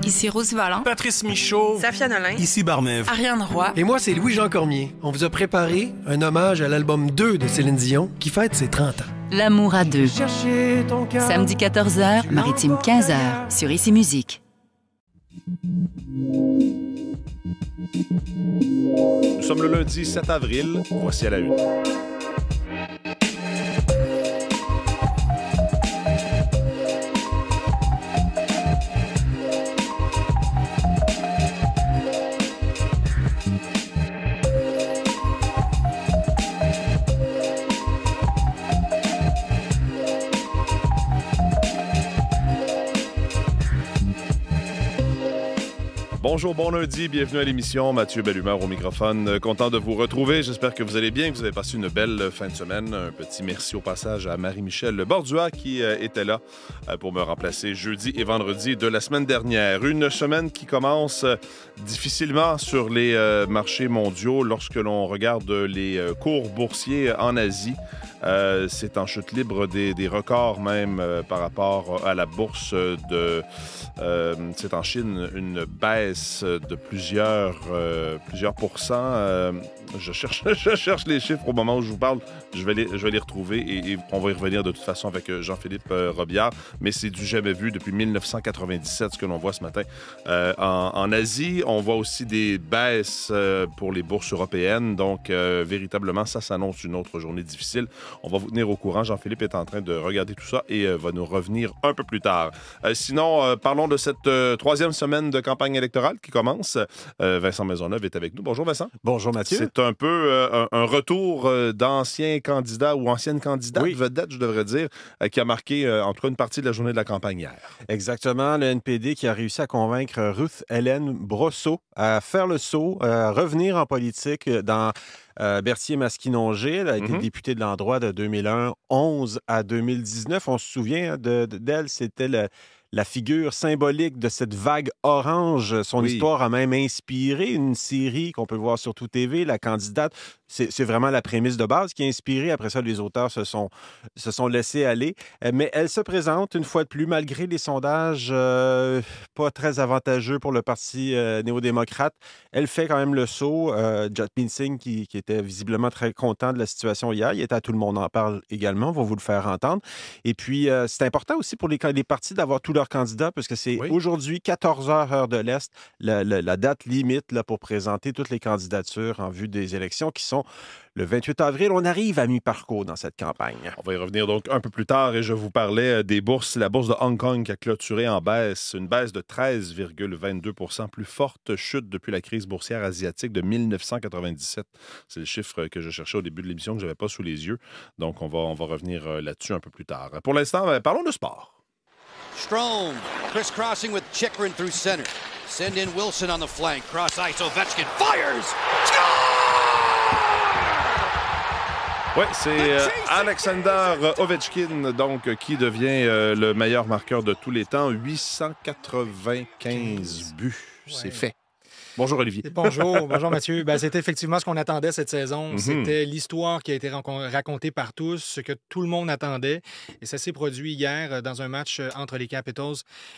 Ici Rose Valland. Patrice Michaud. Safia Nolin. Ici Barmev. Ariane Roy. Et moi, c'est Louis-Jean Cormier. On vous a préparé un hommage à l'album 2 de Céline Dion qui fête ses 30 ans. L'amour à deux. Samedi 14h, Maritime 15h, sur Ici Musique. Nous sommes le lundi 7 avril. Voici à la une. Bonjour, bon lundi, bienvenue à l'émission. Mathieu Bellumeur au microphone. Content de vous retrouver. J'espère que vous allez bien, que vous avez passé une belle fin de semaine. Un petit merci au passage à Marie-Michel Bordua qui était là pour me remplacer jeudi et vendredi de la semaine dernière. Une semaine qui commence difficilement sur les marchés mondiaux lorsque l'on regarde les cours boursiers en Asie. C'est en chute libre des records même par rapport à la bourse de... c'est en Chine une baisse de plusieurs pourcents. Je cherche les chiffres au moment où je vous parle. Je vais les retrouver et on va y revenir de toute façon avec Jean-Philippe Robillard. Mais c'est du jamais vu depuis 1997, ce que l'on voit ce matin en Asie. On voit aussi des baisses pour les bourses européennes. Donc, véritablement, ça s'annonce une autre journée difficile. On va vous tenir au courant. Jean-Philippe est en train de regarder tout ça et va nous revenir un peu plus tard. Sinon, parlons de cette troisième semaine de campagne électorale qui commence. Vincent Maisonneuve est avec nous. Bonjour, Vincent. Bonjour, Mathieu. C'est un peu un retour d'anciens candidats ou anciennes candidates, vedettes, je devrais dire, qui a marqué en tout cas une partie de la journée de la campagne hier. Exactement. Le NPD qui a réussi à convaincre Ruth Hélène Brosseau à faire le saut, à revenir en politique dans... Berthier-Masquinongé, elle a été députée de l'endroit de 2011 à 2019. On se souvient d'elle, c'était la figure symbolique de cette vague orange. Son histoire a même inspiré une série qu'on peut voir sur Tout TV, La candidate. C'est vraiment la prémisse de base qui a inspiré. Après ça, les auteurs se sont laissés aller. Mais elle se présente une fois de plus, malgré les sondages pas très avantageux pour le Parti néo-démocrate. Elle fait quand même le saut. Jagmeet Singh, qui était visiblement très content de la situation hier, il était à Tout le monde en parle également. On va vous le faire entendre. Et puis, c'est important aussi pour les partis d'avoir tous leurs candidats, parce que c'est aujourd'hui, 14h, heure de l'Est, la date limite là, pour présenter toutes les candidatures en vue des élections qui sont le 28 avril. On arrive à mi-parcours dans cette campagne. On va y revenir donc un peu plus tard et je vous parlais des bourses. La bourse de Hong Kong qui a clôturé en baisse, une baisse de 13,22 %, plus forte chute depuis la crise boursière asiatique de 1997. C'est le chiffre que je cherchais au début de l'émission que je n'avais pas sous les yeux. Donc, on va revenir là-dessus un peu plus tard. Pour l'instant, parlons de sport. Strome, crisscrossing with Chychrun through center. Send in Wilson on the flank. Cross ice, Ovechkin fires! Oui, c'est Alexander Ovechkin, donc, qui devient le meilleur marqueur de tous les temps. 895 buts, c'est fait. Bonjour Olivier. Bonjour Mathieu. C'était effectivement ce qu'on attendait cette saison. C'était l'histoire qui a été racontée par tous, ce que tout le monde attendait. Et ça s'est produit hier dans un match entre les Capitals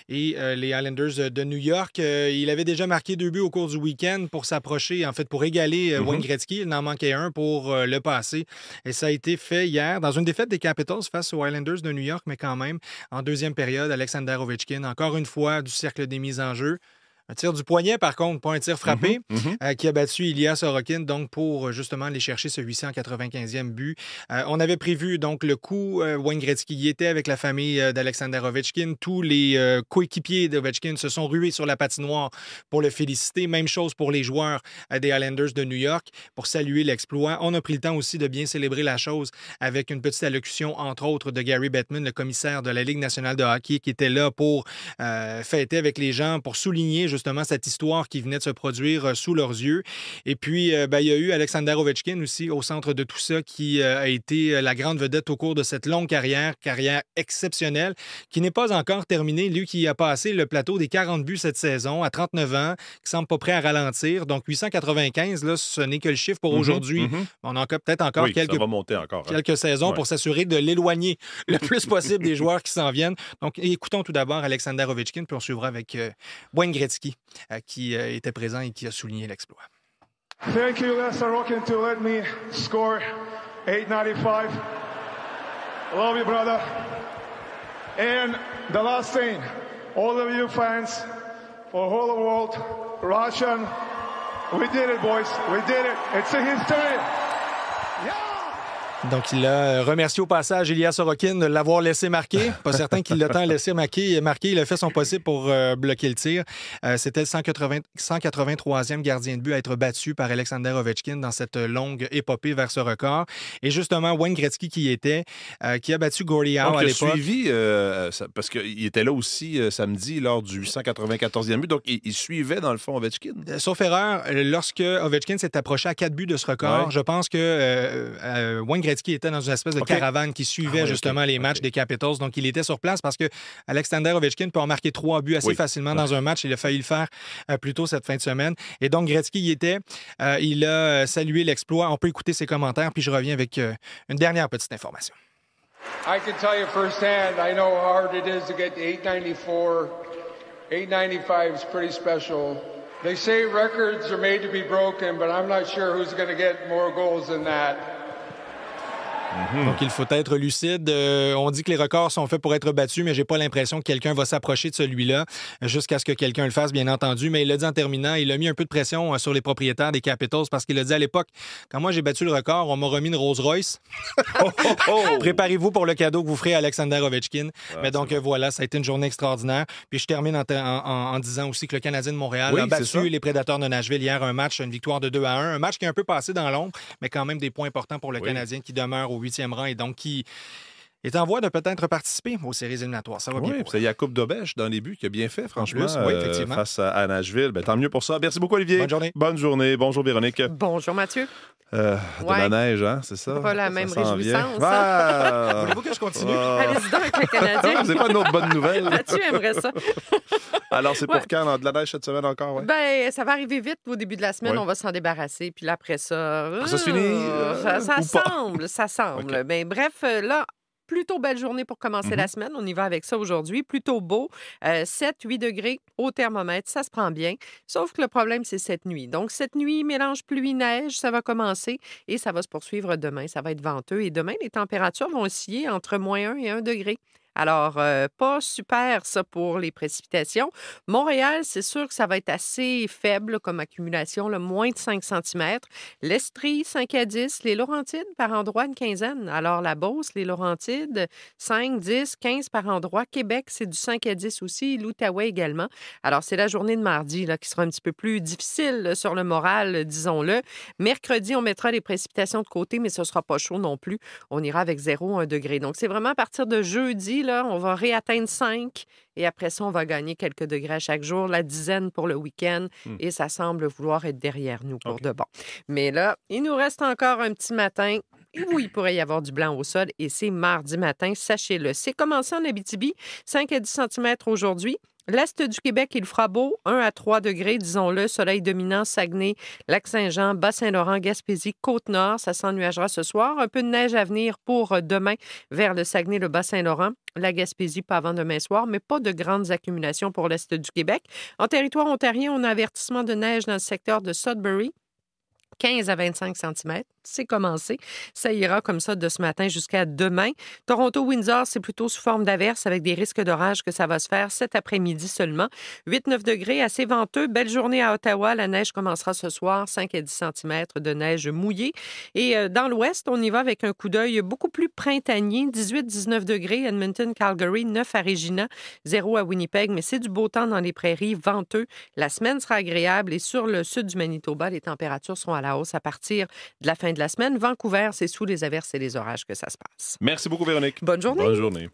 et les Islanders de New York. Il avait déjà marqué 2 buts au cours du week-end pour s'approcher, en fait, pour égaler Wayne Gretzky. Il n'en manquait un pour le passer. Et ça a été fait hier dans une défaite des Capitals face aux Islanders de New York, mais quand même, en deuxième période, Alexander Ovechkin, encore une fois, du cercle des mises en jeu. Un tir du poignet, par contre, pas un tir frappé, qui a battu Ilya Sorokin, donc pour justement aller chercher ce 895e but. On avait prévu donc le coup. Wayne Gretzky y était avec la famille d'Alexander Ovechkin. Tous les coéquipiers d'Ovechkin se sont rués sur la patinoire pour le féliciter. Même chose pour les joueurs des Islanders de New York pour saluer l'exploit. On a pris le temps aussi de bien célébrer la chose avec une petite allocution, entre autres, de Gary Bettman, le commissaire de la Ligue nationale de hockey, qui était là pour fêter avec les gens, pour souligner justement cette histoire qui venait de se produire sous leurs yeux. Et puis, il y a eu Alexander Ovechkin aussi au centre de tout ça qui a été la grande vedette au cours de cette longue carrière exceptionnelle qui n'est pas encore terminée. Lui qui a passé le plateau des 40 buts cette saison à 39 ans, qui semble pas prêt à ralentir. Donc, 895, là, ce n'est que le chiffre pour aujourd'hui. On a peut-être encore quelques saisons pour s'assurer de l'éloigner le plus possible des joueurs qui s'en viennent. Donc, écoutons tout d'abord Alexander Ovechkin, puis on suivra avec Wayne Gretzky, qui était présent et qui a souligné l'exploit. Thank you, Lester Rockin, to let me score 895. I love you, brother. And the last thing, all of you fans, for the whole world, Russian, we did it, boys. We did it. It's a history. Yeah! Donc, il a remercié au passage Ilya Sorokin de l'avoir laissé marquer. Pas certain qu'il l'a tant laissé marquer. Il a fait son possible pour bloquer le tir. C'était le 183e gardien de but à être battu par Alexander Ovechkin dans cette longue épopée vers ce record. Et justement, Wayne Gretzky qui a battu Gordie Howe à l'époque. Suivi, parce qu'il était là aussi samedi lors du 194e but. Donc, il suivait dans le fond Ovechkin. Sauf erreur, lorsque Ovechkin s'est approché à 4 buts de ce record, je pense que Wayne Gretzky était dans une espèce de caravane qui suivait justement les matchs des Capitals. Donc, il était sur place parce que Alexander Ovechkin peut en marquer 3 buts assez facilement dans un match. Il a failli le faire plus tôt cette fin de semaine. Et donc, Gretzky y était. Il a salué l'exploit. On peut écouter ses commentaires. Puis je reviens avec une dernière petite information. I can tell you firsthand, I know how hard it is to get to 894. 895 is pretty special. They say records are made to be broken, but I'm not sure who's going to get more goals than that. Donc, il faut être lucide. On dit que les records sont faits pour être battus, mais j'ai pas l'impression que quelqu'un va s'approcher de celui-là jusqu'à ce que quelqu'un le fasse, bien entendu. Mais il l'a dit en terminant, il a mis un peu de pression sur les propriétaires des Capitals parce qu'il a dit à l'époque, quand moi j'ai battu le record, on m'a remis une Rolls-Royce. Préparez-vous pour le cadeau que vous ferez à Alexander Ovechkin. Mais donc, voilà, ça a été une journée extraordinaire. Puis je termine en disant aussi que le Canadien de Montréal a battu les Prédateurs de Nashville hier, une victoire de 2-1. Un match qui est un peu passé dans l'ombre, mais quand même des points importants pour le Canadien qui demeure au 8e rang et donc qui est en voie de peut-être participer aux séries éliminatoires. Ça va bien. C'est Jakub Dobeš dans les buts qui a bien fait, franchement, effectivement. Face à Nashville. Tant mieux pour ça. Merci beaucoup, Olivier. Bonne journée. Bonne journée. Bonjour, Véronique. Bonjour, Mathieu. De la neige, hein, c'est ça? Pas la même réjouissance. Voulez-vous que je continue? Allez-y donc avec le Canadien. C'est pas une autre bonne nouvelle. Mathieu aimerait ça. Alors, c'est pour quand? De la neige cette semaine encore? Ben, ça va arriver vite au début de la semaine. On va s'en débarrasser. Puis là, après ça... ça se finit? Ça semble. Okay. Ben, bref, là... Plutôt belle journée pour commencer la semaine. On y va avec ça aujourd'hui. Plutôt beau. 7-8 degrés au thermomètre. Ça se prend bien. Sauf que le problème, c'est cette nuit. Donc, cette nuit, mélange pluie-neige, ça va commencer et ça va se poursuivre demain. Ça va être venteux. Et demain, les températures vont osciller entre -1 et 1 degré. Alors, pas super, ça, pour les précipitations. Montréal, c'est sûr que ça va être assez faible comme accumulation, là, moins de 5 cm. L'Estrie, 5 à 10. Les Laurentides, par endroit, une quinzaine. Alors, la Beauce, les Laurentides, 5, 10, 15 par endroit. Québec, c'est du 5 à 10 aussi. L'Outaouais également. Alors, c'est la journée de mardi là, qui sera un petit peu plus difficile là, sur le moral, disons-le. Mercredi, on mettra les précipitations de côté, mais ce ne sera pas chaud non plus. On ira avec 0 à 1 degré. Donc, c'est vraiment à partir de jeudi, là, on va réatteindre 5 et après ça, on va gagner quelques degrés à chaque jour, la dizaine pour le week-end et ça semble vouloir être derrière nous pour de bon. Mais là, il nous reste encore un petit matin où il pourrait y avoir du blanc au sol et c'est mardi matin, sachez-le. C'est commencé en Abitibi, 5 à 10 cm aujourd'hui. L'Est du Québec, il fera beau, 1 à 3 degrés, disons-le, soleil dominant, Saguenay, Lac-Saint-Jean, Bas-Saint-Laurent, Gaspésie, Côte-Nord. Ça s'ennuagera ce soir. Un peu de neige à venir pour demain vers le Saguenay, le Bas-Saint-Laurent. La Gaspésie, pas avant demain soir, mais pas de grandes accumulations pour l'Est du Québec. En territoire ontarien, on a avertissement de neige dans le secteur de Sudbury. 15 à 25 cm. C'est commencé. Ça ira comme ça de ce matin jusqu'à demain. Toronto-Windsor, c'est plutôt sous forme d'averse avec des risques d'orage que ça va se faire cet après-midi seulement. 8-9 degrés, assez venteux. Belle journée à Ottawa. La neige commencera ce soir. 5 à 10 cm de neige mouillée. Et dans l'ouest, on y va avec un coup d'œil beaucoup plus printanier. 18-19 degrés. Edmonton, Calgary, 9 à Regina, 0 à Winnipeg. Mais c'est du beau temps dans les prairies, venteux. La semaine sera agréable. Et sur le sud du Manitoba, les températures seront à la hausse à partir de la fin de la semaine. Vancouver, c'est sous les averses et les orages que ça se passe. Merci beaucoup, Véronique. Bonne journée. Bonne journée.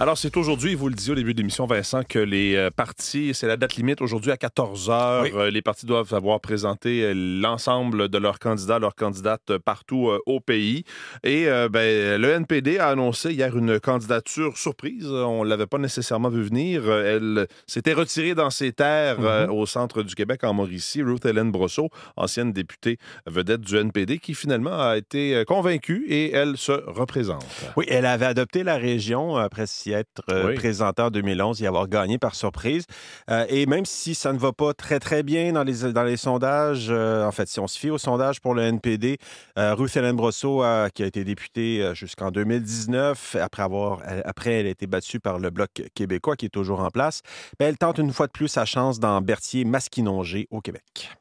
Alors, c'est aujourd'hui, vous le disiez au début de l'émission, Vincent, que les partis, c'est la date limite aujourd'hui à 14h. Oui. Les partis doivent avoir présenté l'ensemble de leurs candidats, leurs candidates partout au pays. Et le NPD a annoncé hier une candidature surprise. On ne l'avait pas nécessairement vu venir. Elle s'était retirée dans ses terres au centre du Québec, en Mauricie. Ruth Hélène Brosseau, ancienne députée vedette du NPD, qui finalement a été convaincue et elle se représente. Oui, elle avait adopté la région après s'y être présentée en 2011 et avoir gagné par surprise. Et même si ça ne va pas très, très bien dans les sondages, en fait, si on se fie aux sondages pour le NPD, Ruth Hélène Brosseau, qui a été députée jusqu'en 2019, après elle a été battue par le Bloc québécois, qui est toujours en place, elle tente une fois de plus sa chance dans Berthier-Masquinongé au Québec.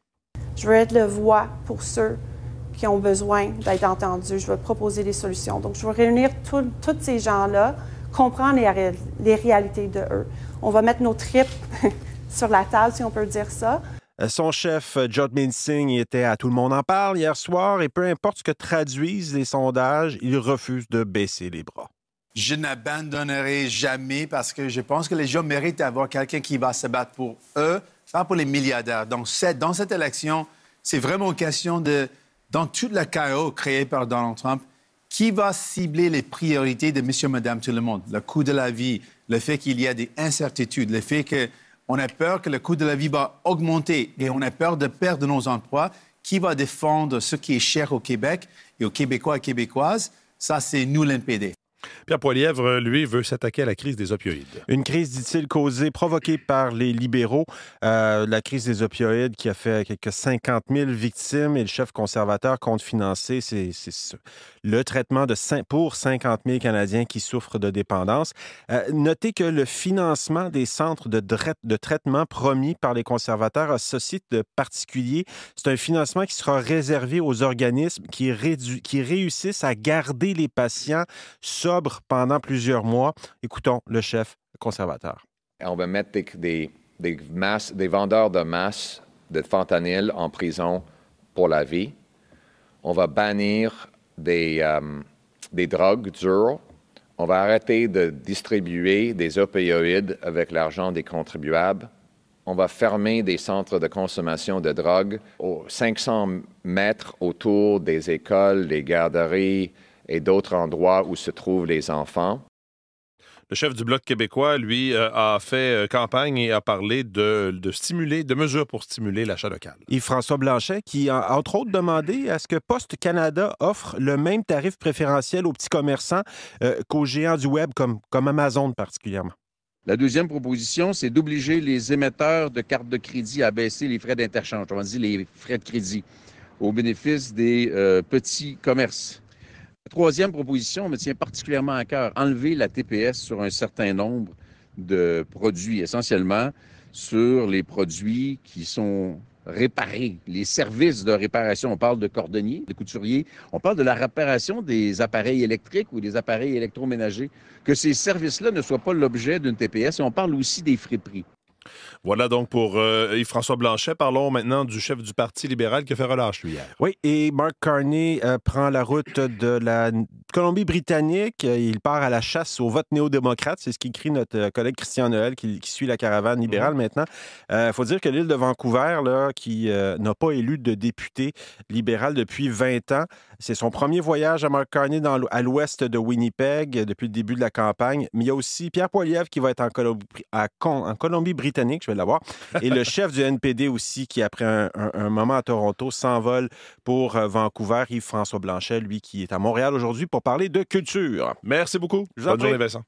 Je veux être le voix pour ceux qui ont besoin d'être entendus. Je veux proposer des solutions. Donc, je veux réunir tous ces gens-là, comprendre les réalités de eux. On va mettre nos tripes sur la table, si on peut dire ça. Son chef, Jagmeet Singh, était à Tout le monde en parle hier soir et peu importe ce que traduisent les sondages, il refuse de baisser les bras. Je n'abandonnerai jamais parce que je pense que les gens méritent d'avoir quelqu'un qui va se battre pour eux, pas pour les milliardaires. Donc, dans cette élection, c'est vraiment une question de, dans toute la chaos créée par Donald Trump, qui va cibler les priorités de monsieur, madame, tout le monde? Le coût de la vie, le fait qu'il y a des incertitudes, le fait qu'on a peur que le coût de la vie va augmenter et on a peur de perdre nos emplois. Qui va défendre ce qui est cher au Québec et aux Québécois et Québécoises? Ça, c'est nous, l'NPD. Pierre Poilievre, lui, veut s'attaquer à la crise des opioïdes. Une crise, dit-il, provoquée par les libéraux. La crise des opioïdes qui a fait quelques 50 000 victimes et le chef conservateur compte financer le traitement pour 50 000 Canadiens qui souffrent de dépendance. Notez que le financement des centres de traitement promis par les conservateurs a ceci de particulier. C'est un financement qui sera réservé aux organismes qui réussissent à garder les patients sobres pendant plusieurs mois. Écoutons le chef conservateur. On va mettre des vendeurs de masse de fentanyl en prison pour la vie. On va bannir des drogues dures. On va arrêter de distribuer des opioïdes avec l'argent des contribuables. On va fermer des centres de consommation de drogue aux 500 mètres autour des écoles, des garderies et d'autres endroits où se trouvent les enfants. Le chef du Bloc québécois, lui, a fait campagne et a parlé de mesures pour stimuler l'achat local. Yves-François Blanchet, qui a entre autres demandé à ce que Poste Canada offre le même tarif préférentiel aux petits commerçants qu'aux géants du web, comme Amazon particulièrement. La deuxième proposition, c'est d'obliger les émetteurs de cartes de crédit à baisser les frais d'interchange, on dit les frais de crédit, au bénéfice des petits commerces. La troisième proposition me tient particulièrement à cœur, enlever la TPS sur un certain nombre de produits, essentiellement sur les produits qui sont réparés, les services de réparation. On parle de cordonniers, de couturiers, on parle de la réparation des appareils électriques ou des appareils électroménagers, que ces services-là ne soient pas l'objet d'une TPS, et on parle aussi des friperies. Voilà donc pour Yves-François Blanchet. Parlons maintenant du chef du Parti libéral qui a fait relâche, lui, hier. Oui, et Mark Carney prend la route de la Colombie-Britannique. Il part à la chasse au vote néo-démocrate. C'est ce qu'écrit notre collègue Christian Noël qui suit la caravane libérale maintenant. Il faut dire que l'île de Vancouver, là, qui n'a pas élu de député libéral depuis 20 ans, c'est son premier voyage à Mark Carney à l'ouest de Winnipeg depuis le début de la campagne. Mais il y a aussi Pierre Poilievre qui va être en Colombie-Britannique, je vais l'avoir, et le chef du NPD aussi qui, après un moment à Toronto, s'envole pour Vancouver. Yves-François Blanchet, lui, qui est à Montréal aujourd'hui pour parler de culture. Merci beaucoup. Bonne journée, Vincent.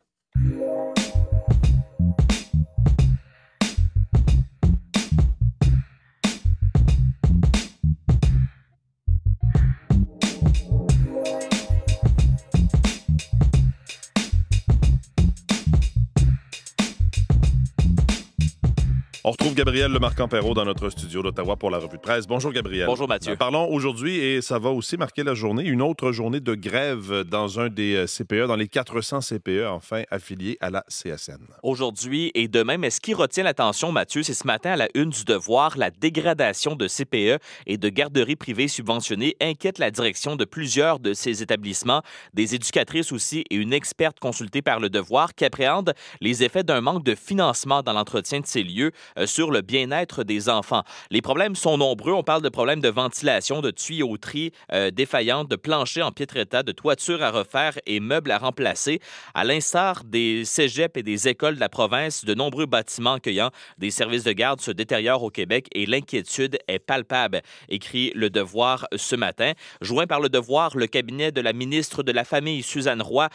On retrouve Gabriel Lemarquand-Perrault dans notre studio d'Ottawa pour la revue de presse. Bonjour Gabriel. Bonjour Mathieu. Parlons aujourd'hui, et ça va aussi marquer la journée, une autre journée de grève dans un des CPE, dans les 400 CPE enfin affiliés à la CSN. Aujourd'hui et demain, mais ce qui retient l'attention, Mathieu, c'est ce matin à la une du Devoir, la dégradation de CPE et de garderies privées subventionnées inquiète la direction de plusieurs de ces établissements, des éducatrices aussi et une experte consultée par le Devoir qui appréhende les effets d'un manque de financement dans l'entretien de ces lieux sur le bien-être des enfants. Les problèmes sont nombreux. On parle de problèmes de ventilation, de tuyauterie défaillante, de planchers en piètre état, de toitures à refaire et meubles à remplacer. À l'instar des cégeps et des écoles de la province, de nombreux bâtiments accueillant des services de garde se détériorent au Québec et l'inquiétude est palpable, écrit le Devoir ce matin. Joint par le Devoir, le cabinet de la ministre de la Famille, Suzanne Roy,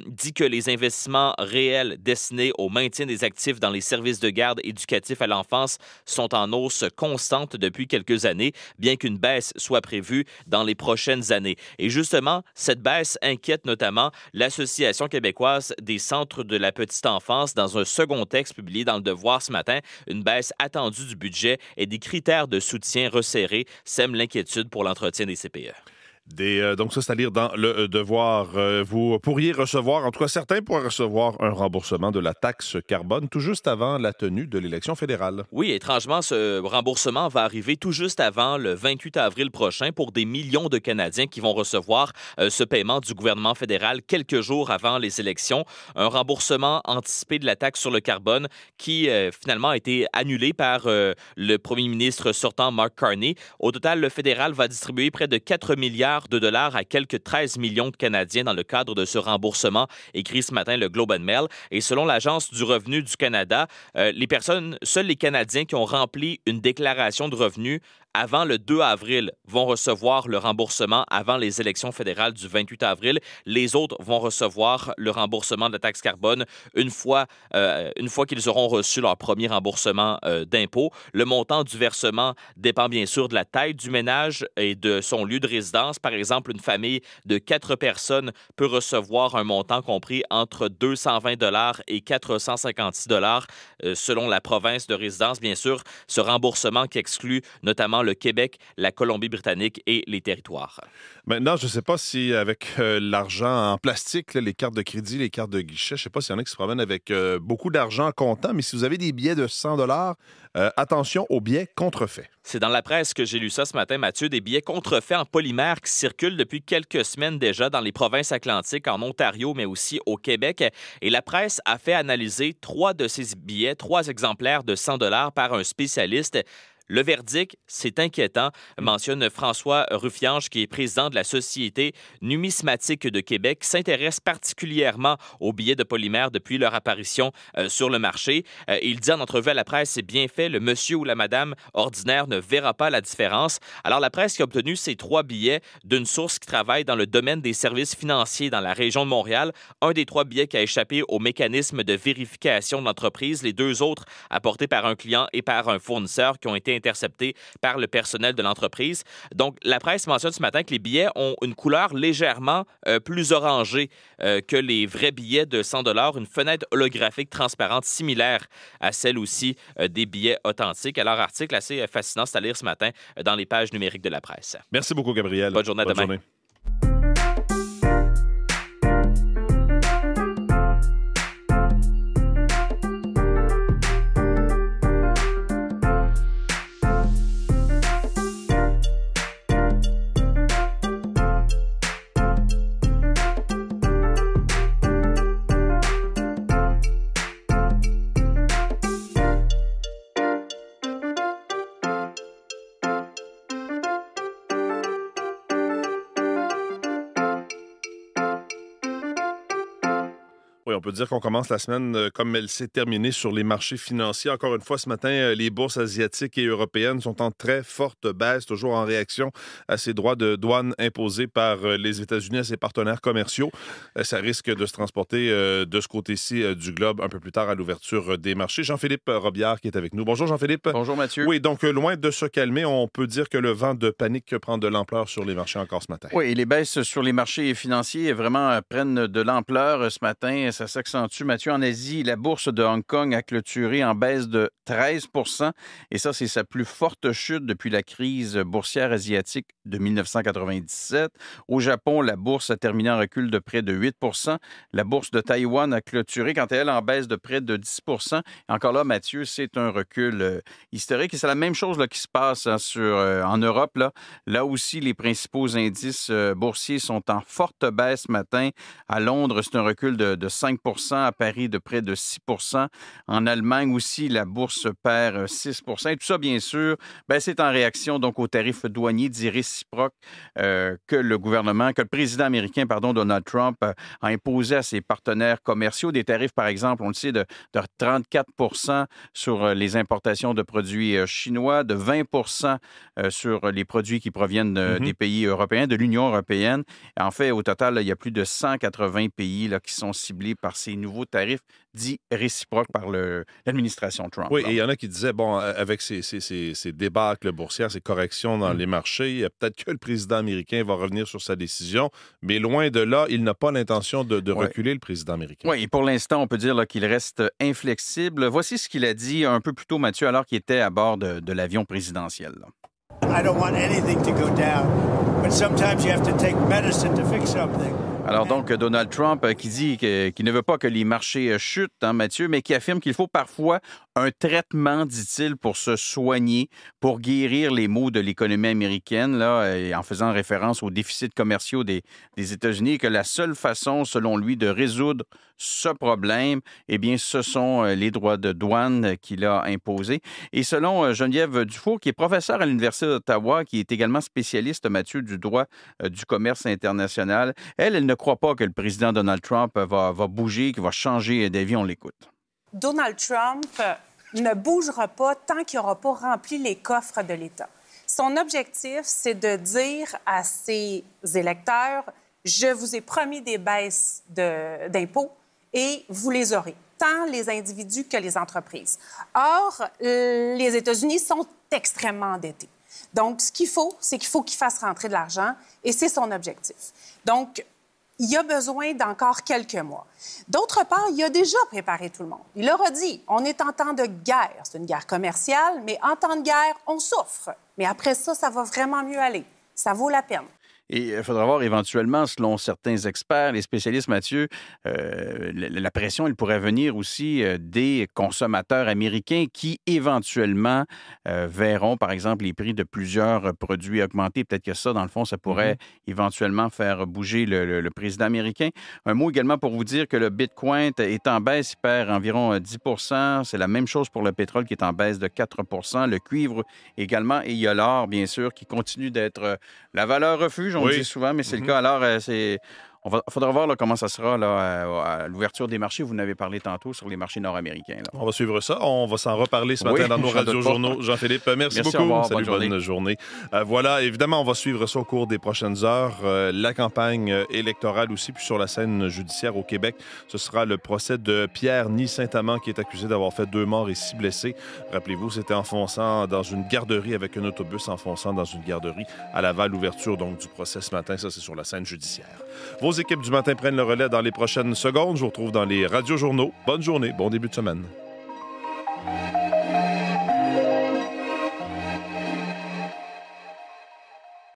dit que les investissements réels destinés au maintien des actifs dans les services de garde éducatifs à l'enfance sont en hausse constante depuis quelques années, bien qu'une baisse soit prévue dans les prochaines années. Et justement, cette baisse inquiète notamment l'Association québécoise des centres de la petite enfance dans un second texte publié dans le Devoir ce matin. Une baisse attendue du budget et des critères de soutien resserrés sèment l'inquiétude pour l'entretien des CPE. Donc ça, c'est à lire dans le Devoir. Vous pourriez recevoir, en tout cas certains pourraient recevoir un remboursement de la taxe carbone tout juste avant la tenue de l'élection fédérale. Oui, étrangement, ce remboursement va arriver tout juste avant le 28 avril prochain pour des millions de Canadiens qui vont recevoir ce paiement du gouvernement fédéral quelques jours avant les élections. Un remboursement anticipé de la taxe sur le carbone qui finalement a été annulé par le premier ministre sortant Mark Carney. Au total, le fédéral va distribuer près de 4 milliards de dollars à quelques 13 millions de Canadiens dans le cadre de ce remboursement, écrit ce matin le Globe and Mail. Et selon l'Agence du revenu du Canada, seuls les Canadiens qui ont rempli une déclaration de revenus avant le 2 avril vont recevoir le remboursement avant les élections fédérales du 28 avril. Les autres vont recevoir le remboursement de la taxe carbone une fois qu'ils auront reçu leur premier remboursement d'impôt. Le montant du versement dépend bien sûr de la taille du ménage et de son lieu de résidence. Par exemple, une famille de 4 personnes peut recevoir un montant compris entre 220 $ et 456 $ selon la province de résidence. Bien sûr, ce remboursement qui exclut notamment le Québec, la Colombie-Britannique et les territoires. Maintenant, je ne sais pas si avec l'argent en plastique, les cartes de crédit, les cartes de guichet, je ne sais pas s'il y en a qui se promènent avec beaucoup d'argent comptant, mais si vous avez des billets de 100 $, attention aux billets contrefaits. C'est dans la presse que j'ai lu ça ce matin, Mathieu, des billets contrefaits en polymère qui circulent depuis quelques semaines déjà dans les provinces atlantiques, en Ontario, mais aussi au Québec. Et la presse a fait analyser 3 de ces billets, 3 exemplaires de 100 $ par un spécialiste. Le verdict, c'est inquiétant, mentionne François Ruffiange, qui est président de la Société numismatique de Québec, qui s'intéresse particulièrement aux billets de polymère depuis leur apparition sur le marché. Il dit en entrevue à la presse, c'est bien fait, le monsieur ou la madame ordinaire ne verra pas la différence. Alors la presse qui a obtenu ces 3 billets d'une source qui travaille dans le domaine des services financiers dans la région de Montréal, un des 3 billets qui a échappé au mécanisme de vérification de l'entreprise, les 2 autres apportés par un client et par un fournisseur qui ont été interceptés par le personnel de l'entreprise. Donc, la presse mentionne ce matin que les billets ont une couleur légèrement plus orangée que les vrais billets de 100 $, une fenêtre holographique transparente similaire à celle aussi des billets authentiques. Alors, article assez fascinant, c'est à lire ce matin dans les pages numériques de la presse. Merci beaucoup, Gabriel. Bonne journée, à demain. Oui, on peut dire qu'on commence la semaine comme elle s'est terminée sur les marchés financiers. Encore une fois, ce matin, les bourses asiatiques et européennes sont en très forte baisse, toujours en réaction à ces droits de douane imposés par les États-Unis à ses partenaires commerciaux. Ça risque de se transporter de ce côté-ci du globe un peu plus tard à l'ouverture des marchés. Jean-Philippe Robillard qui est avec nous. Bonjour Jean-Philippe. Bonjour Mathieu. Oui, donc loin de se calmer, on peut dire que le vent de panique prend de l'ampleur sur les marchés encore ce matin. Oui, et les baisses sur les marchés financiers vraiment prennent de l'ampleur ce matin. ça s'accentue. Mathieu, en Asie, la bourse de Hong Kong a clôturé en baisse de 13 et ça, c'est sa plus forte chute depuis la crise boursière asiatique de 1997. Au Japon, la bourse a terminé en recul de près de 8 La bourse de Taïwan a clôturé, quant à elle, en baisse de près de 10 Encore là, Mathieu, c'est un recul historique. Et c'est la même chose là, qui se passe en Europe. Là aussi, les principaux indices boursiers sont en forte baisse ce matin. À Londres, c'est un recul de 5 à Paris, de près de 6 En Allemagne aussi, la bourse perd 6 Et tout ça, bien sûr, c'est en réaction donc aux tarifs douaniers dits réciproques que le président américain, Donald Trump, a imposé à ses partenaires commerciaux. Des tarifs, par exemple, on le sait, de 34 sur les importations de produits chinois, de 20 sur les produits qui proviennent des pays européens, de l'Union européenne. En fait, au total, il y a plus de 180 pays qui sont ciblés par ces nouveaux tarifs dits réciproques par l'administration Trump. Oui, et il y en a qui disaient, avec ces débâcles boursières, ces corrections dans les marchés, peut-être que le président américain va revenir sur sa décision, mais loin de là, il n'a pas l'intention de reculer, le président américain. Oui, et pour l'instant, on peut dire qu'il reste inflexible. Voici ce qu'il a dit un peu plus tôt, Mathieu, alors qu'il était à bord de l'avion présidentiel. I don't want anything to go down, but sometimes you have to take medicine to fix something. Alors donc, Donald Trump qui dit qu'il ne veut pas que les marchés chutent, Mathieu, mais qui affirme qu'il faut parfois un traitement, dit-il, pour se soigner, pour guérir les maux de l'économie américaine, et en faisant référence aux déficits commerciaux des États-Unis, et que la seule façon, selon lui, de résoudre ce problème, ce sont les droits de douane qu'il a imposés. Et selon Geneviève Dufault, qui est professeure à l'Université d'Ottawa, qui est également spécialiste, Mathieu, du droit du commerce international, elle ne croit pas que le président Donald Trump va bouger, qu'il va changer d'avis. On l'écoute. Donald Trump ne bougera pas tant qu'il n'aura pas rempli les coffres de l'État. Son objectif, c'est de dire à ses électeurs, je vous ai promis des baisses d'impôts et vous les aurez, tant les individus que les entreprises. Or, les États-Unis sont extrêmement endettés. Donc, ce qu'il faut, c'est qu'il fasse rentrer de l'argent et c'est son objectif. Donc, il y a besoin d'encore quelques mois. D'autre part, il a déjà préparé tout le monde. Il leur a dit, on est en temps de guerre. C'est une guerre commerciale, mais en temps de guerre, on souffre. Mais après ça, ça va vraiment mieux aller. Ça vaut la peine. Et il faudra voir éventuellement, selon certains experts, les spécialistes, Mathieu, la pression, elle pourrait venir aussi des consommateurs américains qui, éventuellement, verront, par exemple, les prix de plusieurs produits augmenter. Peut-être que ça, dans le fond, ça pourrait éventuellement faire bouger le président américain. Un mot également pour vous dire que le Bitcoin est en baisse, il perd environ 10 C'est la même chose pour le pétrole qui est en baisse de 4 le cuivre également. Et il y a l'or, bien sûr, qui continue d'être la valeur refuge. On le dit souvent, mais c'est le cas. Alors, il faudra voir comment ça sera à l'ouverture des marchés. Vous en avez parlé tantôt sur les marchés nord-américains. On va suivre ça. On va s'en reparler ce matin dans nos radiojournaux. Jean-Philippe, merci beaucoup. Au revoir, salut, bonne journée. Voilà, évidemment, on va suivre ça au cours des prochaines heures. La campagne électorale aussi, puis sur la scène judiciaire au Québec, ce sera le procès de Pierre Saint-Amand qui est accusé d'avoir fait 2 morts et 6 blessés. Rappelez-vous, c'était enfonçant dans une garderie avec un autobus enfonçant dans une garderie à Laval. L'ouverture donc du procès ce matin, ça c'est sur la scène judiciaire. Vos équipes du matin prennent le relais dans les prochaines secondes. Je vous retrouve dans les radiojournaux. Bonne journée, bon début de semaine.